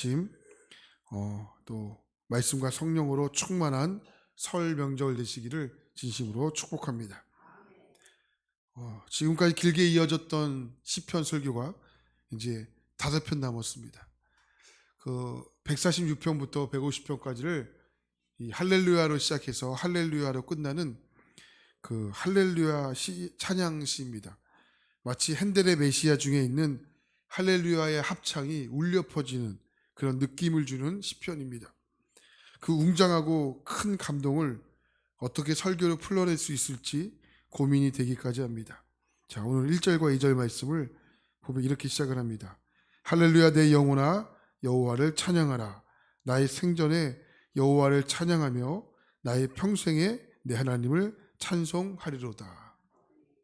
심, 또 말씀과 성령으로 충만한 설 명절 되시기를 진심으로 축복합니다. 지금까지 길게 이어졌던 시편 설교가 이제 5편 남았습니다. 그 146편부터 150편까지를 이 할렐루야로 시작해서 할렐루야로 끝나는 그 할렐루야 찬양 시입니다. 마치 핸델의 메시아 중에 있는 할렐루야의 합창이 울려 퍼지는 그런 느낌을 주는 시편입니다. 그 웅장하고 큰 감동을 어떻게 설교로 풀어낼 수 있을지 고민이 되기까지 합니다. 자, 오늘 1절과 2절 말씀을 보면 이렇게 시작을 합니다. 할렐루야 내 영혼아 여호와를 찬양하라. 나의 생전에 여호와를 찬양하며 나의 평생에 내 하나님을 찬송하리로다.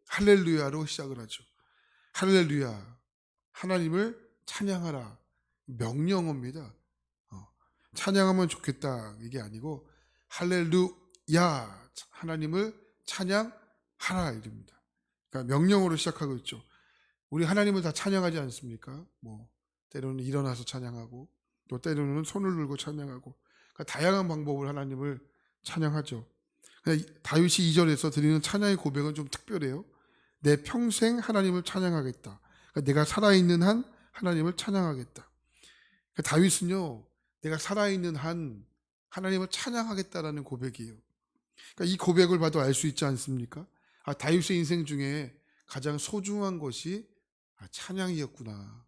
할렐루야로 시작을 하죠. 할렐루야, 하나님을 찬양하라. 명령어입니다. 찬양하면 좋겠다 이게 아니고 할렐루야, 하나님을 찬양하라 이럽니다. 그러니까 명령어로 시작하고 있죠. 우리 하나님을 다 찬양하지 않습니까? 때로는 일어나서 찬양하고 또 때로는 손을 들고 찬양하고, 그러니까 다양한 방법을 하나님을 찬양하죠. 다윗이 2절에서 드리는 찬양의 고백은 좀 특별해요. 내 평생 하나님을 찬양하겠다. 그러니까 내가 살아있는 한 하나님을 찬양하겠다. 그러니까 다윗은요, 내가 살아있는 한 하나님을 찬양하겠다라는 고백이에요. 그러니까 이 고백을 봐도 알 수 있지 않습니까? 다윗의 인생 중에 가장 소중한 것이 찬양이었구나.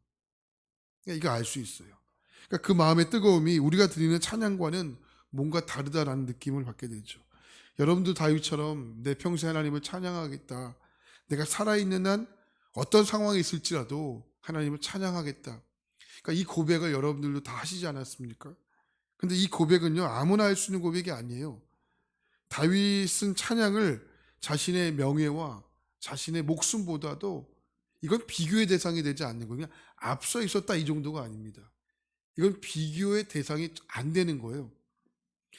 그러니까 이거 알 수 있어요. 그러니까 그 마음의 뜨거움이 우리가 드리는 찬양과는 뭔가 다르다라는 느낌을 받게 되죠. 여러분도 다윗처럼 내 평생 하나님을 찬양하겠다. 내가 살아있는 한 어떤 상황이 있을지라도 하나님을 찬양하겠다. 그러니까 이 고백을 여러분들도 다 하시지 않았습니까? 근데 이 고백은요, 아무나 할 수 있는 고백이 아니에요. 다윗은 찬양을 자신의 명예와 자신의 목숨보다도 이건 비교의 대상이 되지 않는 거예요. 그냥 앞서 있었다 이 정도가 아닙니다. 이건 비교의 대상이 안 되는 거예요.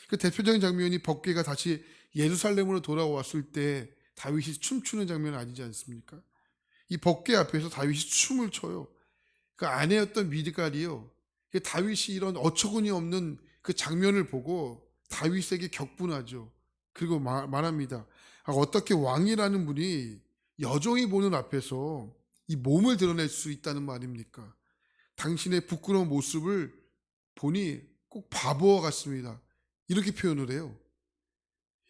그 대표적인 장면이 법궤가 다시 예루살렘으로 돌아왔을 때 다윗이 춤추는 장면 아니지 않습니까? 이 법궤 앞에서 다윗이 춤을 춰요. 그 아내였던 미드갈이요, 다윗이 이런 어처구니 없는 그 장면을 보고 다윗에게 격분하죠. 그리고 말합니다. 어떻게 왕이라는 분이 여종이 보는 앞에서 이 몸을 드러낼 수 있다는 말입니까? 당신의 부끄러운 모습을 보니 꼭 바보와 같습니다. 이렇게 표현을 해요.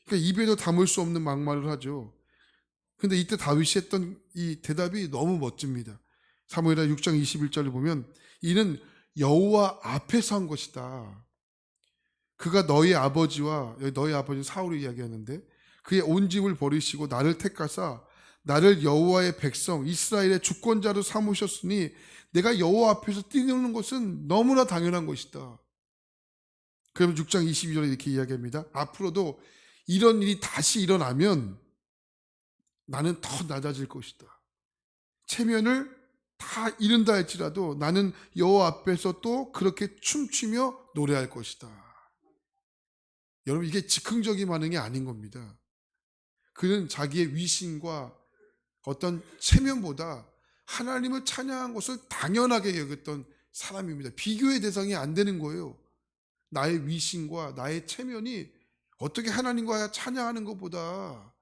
그러니까 입에도 담을 수 없는 막말을 하죠. 근데 이때 다윗이 했던 이 대답이 너무 멋집니다. 사무엘하 6장 21절을 보면 이는 여호와 앞에서 한 것이다. 그가 너희 아버지와, 너희 아버지는 사울을 이야기하는데, 그의 온 집을 버리시고 나를 택하사 나를 여호와의 백성 이스라엘의 주권자로 삼으셨으니 내가 여호와 앞에서 뛰노는 것은 너무나 당연한 것이다. 그러면 6장 22절에 이렇게 이야기합니다. 앞으로도 이런 일이 다시 일어나면 나는 더 낮아질 것이다. 체면을 다 잃은다 할지라도 나는 여호와 앞에서 또 그렇게 춤추며 노래할 것이다. 여러분, 이게 즉흥적인 반응이 아닌 겁니다. 그는 자기의 위신과 어떤 체면보다 하나님을 찬양한 것을 당연하게 여겼던 사람입니다. 비교의 대상이 안 되는 거예요. 나의 위신과 나의 체면이 어떻게 하나님과 찬양하는 것보다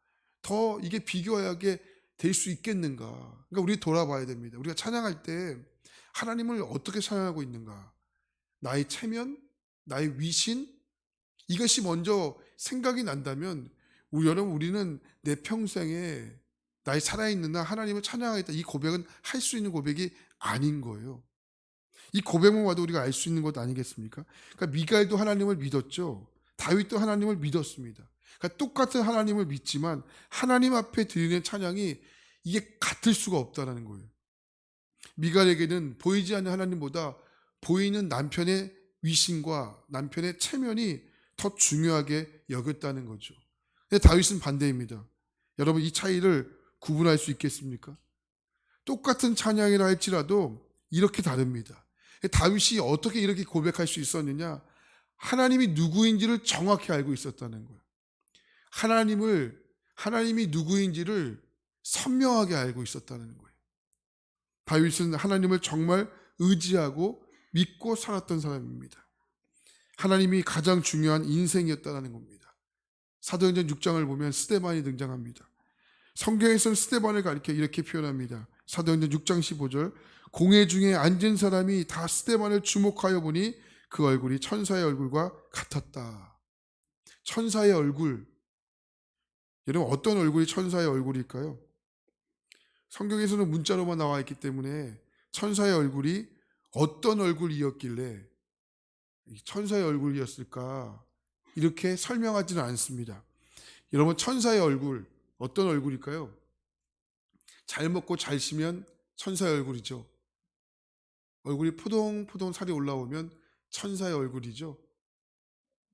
더 이게 비교하게 될 수 있겠는가? 그러니까 우리 돌아봐야 됩니다. 우리가 찬양할 때 하나님을 어떻게 찬양하고 있는가? 나의 체면, 나의 위신, 이것이 먼저 생각이 난다면 여러분, 우리는 내 평생에 나의 살아있는 나 하나님을 찬양하겠다, 이 고백은 할 수 있는 고백이 아닌 거예요. 이 고백만 봐도 우리가 알 수 있는 것 아니겠습니까? 그러니까 미가엘도 하나님을 믿었죠. 다윗도 하나님을 믿었습니다. 그러니까 똑같은 하나님을 믿지만 하나님 앞에 드리는 찬양이 이게 같을 수가 없다는 거예요. 미가엘에게는 보이지 않는 하나님보다 보이는 남편의 위신과 남편의 체면이 더 중요하게 여겼다는 거죠. 근데 다윗은 반대입니다. 여러분, 이 차이를 구분할 수 있겠습니까? 똑같은 찬양이라 할지라도 이렇게 다릅니다. 다윗이 어떻게 이렇게 고백할 수 있었느냐? 하나님이 누구인지를 정확히 알고 있었다는 거예요. 하나님이 누구인지를 선명하게 알고 있었다는 거예요. 다윗은 하나님을 정말 의지하고 믿고 살았던 사람입니다. 하나님이 가장 중요한 인생이었다는 겁니다. 사도행전 6장을 보면 스데반이 등장합니다. 성경에서는 스데반을 가리켜 이렇게 표현합니다. 사도행전 6장 15절, 공회 중에 앉은 사람이 다 스데반을 주목하여 보니 그 얼굴이 천사의 얼굴과 같았다. 천사의 얼굴. 여러분, 어떤 얼굴이 천사의 얼굴일까요? 성경에서는 문자로만 나와 있기 때문에 천사의 얼굴이 어떤 얼굴이었길래 천사의 얼굴이었을까 이렇게 설명하지는 않습니다. 여러분, 천사의 얼굴 어떤 얼굴일까요? 잘 먹고 잘 쉬면 천사의 얼굴이죠. 얼굴이 포동포동 살이 올라오면 천사의 얼굴이죠.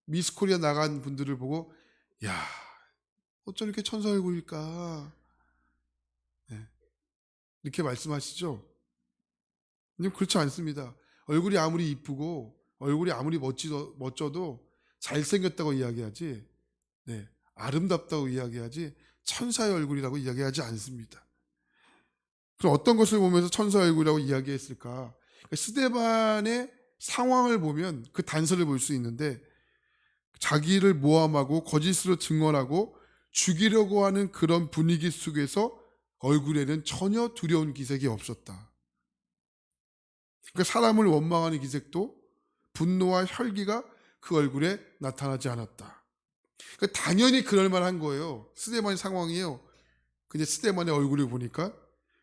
미스코리아 나간 분들을 보고 야, 어쩜 이렇게 천사 얼굴일까? 네, 이렇게 말씀하시죠. 근데 그렇지 않습니다. 얼굴이 아무리 이쁘고 얼굴이 아무리 멋져도 잘생겼다고 이야기하지, 네, 아름답다고 이야기하지 천사의 얼굴이라고 이야기하지 않습니다. 그럼 어떤 것을 보면서 천사의 얼굴이라고 이야기했을까? 스데반의 상황을 보면 그 단서를 볼 수 있는데, 자기를 모함하고 거짓으로 증언하고 죽이려고 하는 그런 분위기 속에서 얼굴에는 전혀 두려운 기색이 없었다. 그러니까 사람을 원망하는 기색도 분노와 혈기가 그 얼굴에 나타나지 않았다. 그러니까 당연히 그럴 만한 거예요. 스데반의 상황이에요. 근데 스데반의 얼굴을 보니까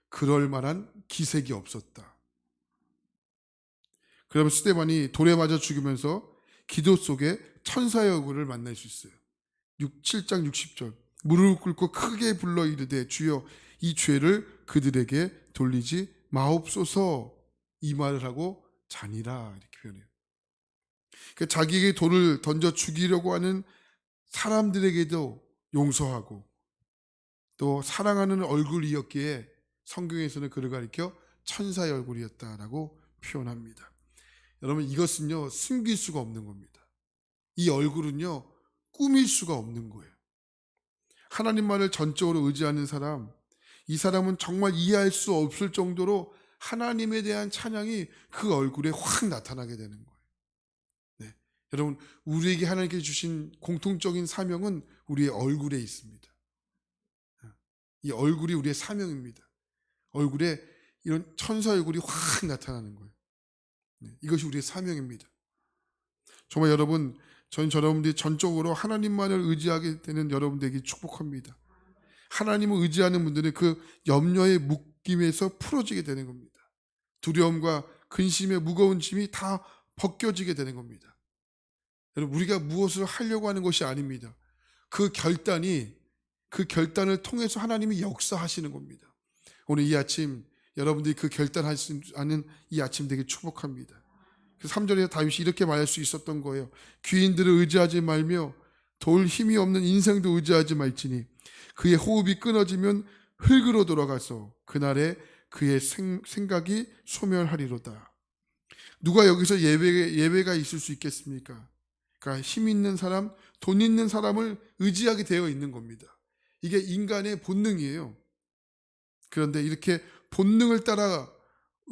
그럴 만한 기색이 없었다. 그러면 스데반이 돌에 맞아 죽으면서 기도 속에 천사의 얼굴을 만날 수 있어요. 7장 60절, 무릎을 꿇고 크게 불러 이르되 주여 이 죄를 그들에게 돌리지 마옵소서, 이 말을 하고 자니라, 이렇게 표현해요. 그러니까 자기에게 돌을 던져 죽이려고 하는 사람들에게도 용서하고 또 사랑하는 얼굴이었기에 성경에서는 그를 가리켜 천사의 얼굴이었다라고 표현합니다. 여러분, 이것은요 숨길 수가 없는 겁니다. 이 얼굴은요 꾸밀 수가 없는 거예요. 하나님만을 전적으로 의지하는 사람, 이 사람은 정말 이해할 수 없을 정도로 하나님에 대한 찬양이 그 얼굴에 확 나타나게 되는 거예요. 네. 여러분, 우리에게 하나님께 주신 공통적인 사명은 우리의 얼굴에 있습니다. 이 얼굴이 우리의 사명입니다. 얼굴에 이런 천사 얼굴이 확 나타나는 거예요. 네. 이것이 우리의 사명입니다. 정말 여러분, 저는 여러분들이 전적으로 하나님만을 의지하게 되는 여러분들에게 축복합니다. 하나님을 의지하는 분들은 그 염려의 묶임에서 풀어지게 되는 겁니다. 두려움과 근심의 무거운 짐이 다 벗겨지게 되는 겁니다. 여러분, 우리가 무엇을 하려고 하는 것이 아닙니다. 그 결단을 통해서 하나님이 역사하시는 겁니다. 오늘 이 아침 여러분들이 그 결단하는 이 아침 되게 축복합니다. 3절에 다윗이 이렇게 말할 수 있었던 거예요. 귀인들을 의지하지 말며 돌 힘이 없는 인생도 의지하지 말지니 그의 호흡이 끊어지면 흙으로 돌아가서 그날에 그의 생각이 소멸하리로다. 누가 여기서 예외가 있을 수 있겠습니까? 그러니까 힘 있는 사람, 돈 있는 사람을 의지하게 되어 있는 겁니다. 이게 인간의 본능이에요. 그런데 이렇게 본능을 따라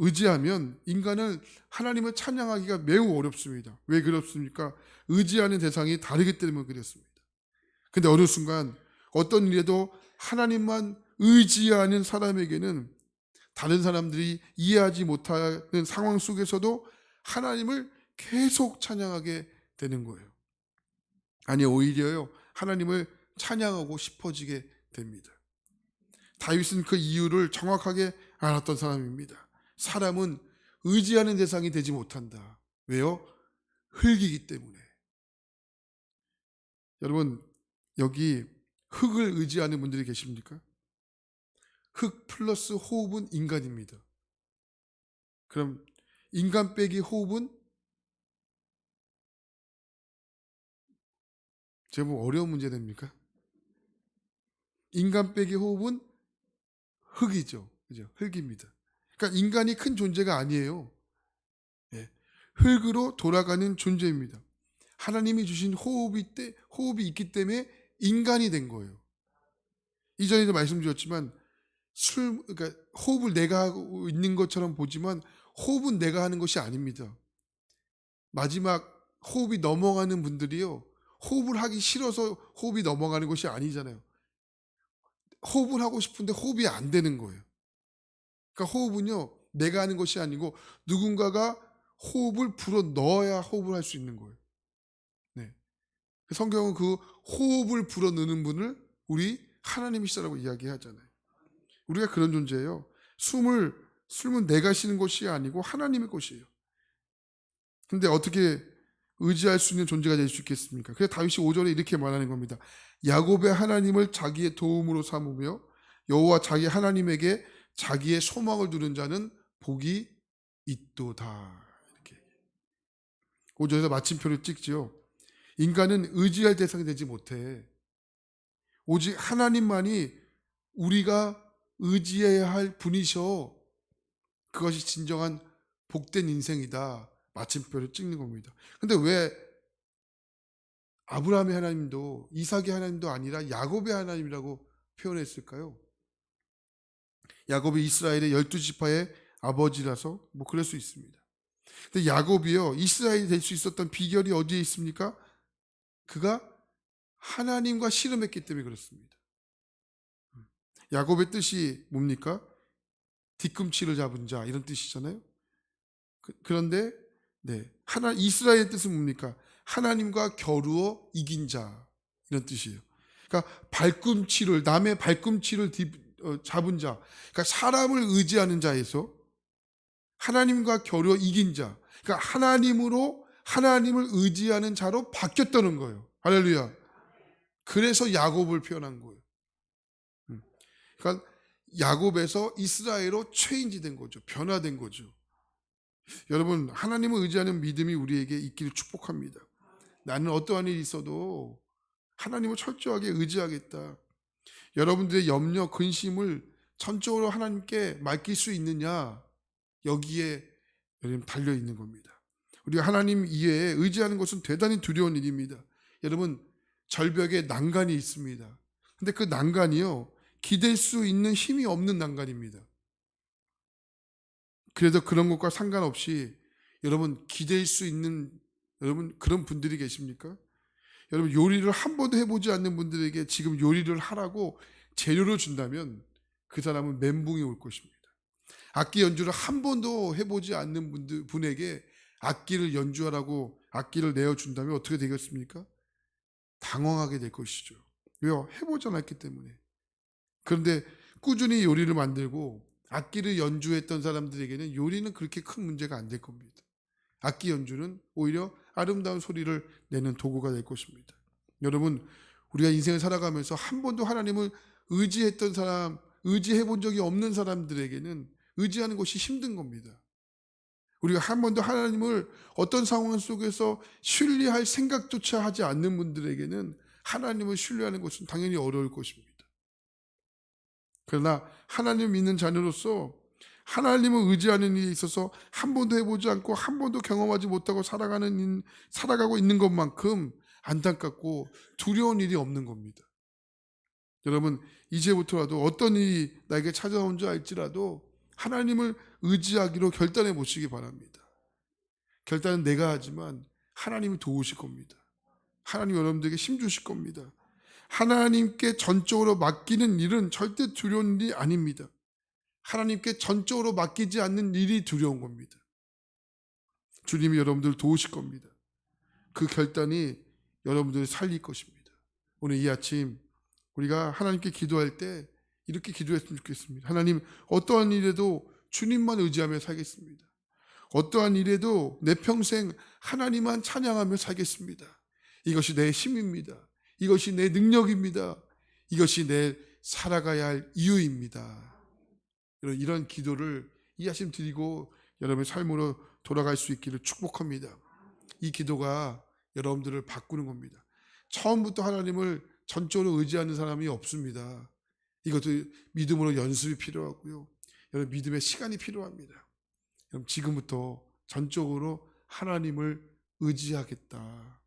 의지하면 인간은 하나님을 찬양하기가 매우 어렵습니다. 왜 그렇습니까? 의지하는 대상이 다르기 때문에 그렇습니다. 근데 어느 순간 어떤 일에도 하나님만 의지하는 사람에게는 다른 사람들이 이해하지 못하는 상황 속에서도 하나님을 계속 찬양하게 되는 거예요. 아니, 오히려요, 하나님을 찬양하고 싶어지게 됩니다. 다윗은 그 이유를 정확하게 알았던 사람입니다. 사람은 의지하는 대상이 되지 못한다. 왜요? 흙이기 때문에. 여러분, 여기 흙을 의지하는 분들이 계십니까? 흙 플러스 호흡은 인간입니다. 그럼 인간 빼기 호흡은 제법 어려운 문제 됩니까? 인간 빼기 호흡은 흙이죠. 그죠? 흙입니다. 그러니까 인간이 큰 존재가 아니에요. 예. 흙으로 돌아가는 존재입니다. 하나님이 주신 호흡이 있기 때문에 인간이 된 거예요. 이전에도 말씀드렸지만 그러니까 호흡을 내가 하고 있는 것처럼 보지만 호흡은 내가 하는 것이 아닙니다. 마지막 호흡이 넘어가는 분들이요, 호흡을 하기 싫어서 호흡이 넘어가는 것이 아니잖아요. 호흡을 하고 싶은데 호흡이 안 되는 거예요. 그러니까 호흡은요, 내가 하는 것이 아니고 누군가가 호흡을 불어 넣어야 호흡을 할 수 있는 거예요. 네. 성경은 그 호흡을 불어 넣는 분을 우리 하나님이시라고 이야기하잖아요. 우리가 그런 존재예요. 숨은 내가 쉬는 것이 아니고 하나님의 것이에요. 근데 어떻게 의지할 수 있는 존재가 될 수 있겠습니까? 그래서 다윗이 5절에 이렇게 말하는 겁니다. 야곱의 하나님을 자기의 도움으로 삼으며 여호와 자기 하나님에게 자기의 소망을 두는 자는 복이 있도다. 이렇게 5절에서 마침표를 찍지요. 인간은 의지할 대상이 되지 못해. 오직 하나님만이 우리가 의지해야 할 분이셔. 그것이 진정한 복된 인생이다. 마침표를 찍는 겁니다. 근데 왜 아브라함의 하나님도 이삭의 하나님도 아니라 야곱의 하나님이라고 표현했을까요? 야곱이 이스라엘의 12지파의 아버지라서 뭐 그럴 수 있습니다. 근데 야곱이요, 이스라엘이 될 수 있었던 비결이 어디에 있습니까? 그가 하나님과 씨름했기 때문에 그렇습니다. 야곱의 뜻이 뭡니까? 뒤꿈치를 잡은 자, 이런 뜻이잖아요. 그런데 이스라엘의 뜻은 뭡니까? 하나님과 겨루어 이긴 자, 이런 뜻이에요. 그러니까 남의 발꿈치를 잡은 자, 그러니까 사람을 의지하는 자에서 하나님과 겨루어 이긴 자, 그러니까 하나님을 의지하는 자로 바뀌었다는 거예요. 할렐루야. 그래서 야곱을 표현한 거예요. 그러니까 야곱에서 이스라엘로 체인지된 거죠. 변화된 거죠. 여러분, 하나님을 의지하는 믿음이 우리에게 있기를 축복합니다. 나는 어떠한 일이 있어도 하나님을 철저하게 의지하겠다. 여러분들의 염려, 근심을 전적으로 하나님께 맡길 수 있느냐, 여기에 여러분 달려 있는 겁니다. 우리가 하나님 이외에 의지하는 것은 대단히 두려운 일입니다. 여러분, 절벽에 난간이 있습니다. 근데 그 난간이요, 기댈 수 있는 힘이 없는 난간입니다. 그래도 그런 것과 상관없이 여러분 기댈 수 있는 여러분 그런 분들이 계십니까? 여러분, 요리를 한 번도 해보지 않는 분들에게 지금 요리를 하라고 재료를 준다면 그 사람은 멘붕이 올 것입니다. 악기 연주를 한 번도 해보지 않는 분에게 악기를 연주하라고 악기를 내어준다면 어떻게 되겠습니까? 당황하게 될 것이죠. 왜요? 해보지 않았기 때문에. 그런데 꾸준히 요리를 만들고 악기를 연주했던 사람들에게는 요리는 그렇게 큰 문제가 안 될 겁니다. 악기 연주는 오히려 아름다운 소리를 내는 도구가 될 것입니다. 여러분, 우리가 인생을 살아가면서 한 번도 하나님을 의지했던 사람, 의지해 본 적이 없는 사람들에게는 의지하는 것이 힘든 겁니다. 우리가 한 번도 하나님을 어떤 상황 속에서 신뢰할 생각조차 하지 않는 분들에게는 하나님을 신뢰하는 것은 당연히 어려울 것입니다. 그러나 하나님을 믿는 자녀로서 하나님을 의지하는 일에 있어서 한 번도 해보지 않고 한 번도 경험하지 못하고 살아가고 있는 것만큼 안타깝고 두려운 일이 없는 겁니다. 여러분, 이제부터라도 어떤 일이 나에게 찾아온 줄 알지라도 하나님을 의지하기로 결단해 보시기 바랍니다. 결단은 내가 하지만 하나님이 도우실 겁니다. 하나님 여러분들에게 힘 주실 겁니다. 하나님께 전적으로 맡기는 일은 절대 두려운 일이 아닙니다. 하나님께 전적으로 맡기지 않는 일이 두려운 겁니다. 주님이 여러분들을 도우실 겁니다. 그 결단이 여러분들을 살릴 것입니다. 오늘 이 아침 우리가 하나님께 기도할 때 이렇게 기도했으면 좋겠습니다. 하나님, 어떠한 일에도 주님만 의지하며 살겠습니다. 어떠한 일에도 내 평생 하나님만 찬양하며 살겠습니다. 이것이 내 힘입니다. 이것이 내 능력입니다. 이것이 내 살아가야 할 이유입니다. 이런 기도를 이 아침 드리고 여러분의 삶으로 돌아갈 수 있기를 축복합니다. 이 기도가 여러분들을 바꾸는 겁니다. 처음부터 하나님을 전적으로 의지하는 사람이 없습니다. 이것도 믿음으로 연습이 필요하고요. 여러분, 믿음의 시간이 필요합니다. 여러분, 지금부터 전적으로 하나님을 의지하겠다.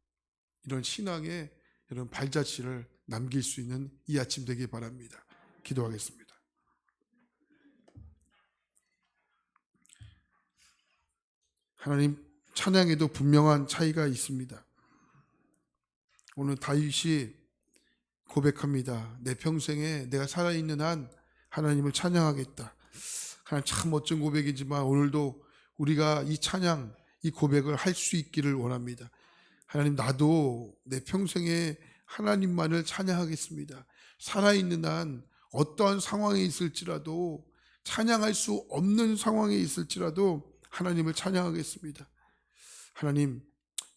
이런 신앙의 여러분 발자취를 남길 수 있는 이 아침 되길 바랍니다. 기도하겠습니다. 하나님, 찬양에도 분명한 차이가 있습니다. 오늘 다윗이 고백합니다. 내 평생에 내가 살아있는 한 하나님을 찬양하겠다. 하나님, 참 멋진 고백이지만 오늘도 우리가 이 찬양, 이 고백을 할 수 있기를 원합니다. 하나님, 나도 내 평생에 하나님만을 찬양하겠습니다. 살아있는 한 어떠한 상황에 있을지라도, 찬양할 수 없는 상황에 있을지라도 하나님을 찬양하겠습니다. 하나님,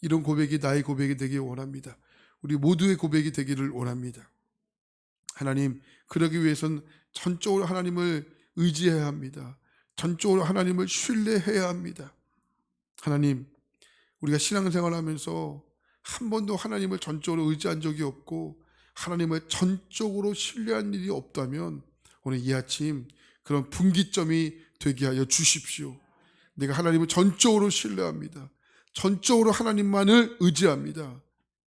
이런 고백이 나의 고백이 되길 원합니다. 우리 모두의 고백이 되기를 원합니다. 하나님, 그러기 위해선 전적으로 하나님을 의지해야 합니다. 전적으로 하나님을 신뢰해야 합니다. 하나님, 우리가 신앙생활하면서 한 번도 하나님을 전적으로 의지한 적이 없고 하나님을 전적으로 신뢰한 일이 없다면 오늘 이 아침 그런 분기점이 되게 하여 주십시오. 내가 하나님을 전적으로 신뢰합니다. 전적으로 하나님만을 의지합니다.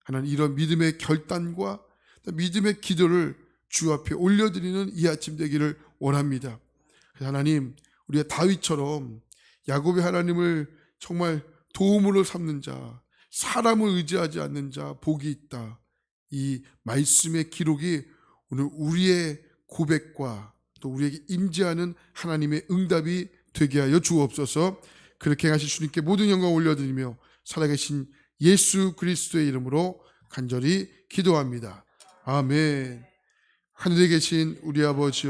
하나님, 이런 믿음의 결단과 믿음의 기도를 주 앞에 올려드리는 이 아침 되기를 원합니다. 하나님, 우리가 다윗처럼 야곱의 하나님을 정말 도움으로 삼는 자, 사람을 의지하지 않는 자 복이 있다. 이 말씀의 기록이 오늘 우리의 고백과 또 우리에게 임재하는 하나님의 응답이 되게 하여 주옵소서. 그렇게 하실 주님께 모든 영광 올려드리며 살아계신 예수 그리스도의 이름으로 간절히 기도합니다. 아멘. 하늘에 계신 우리 아버지여,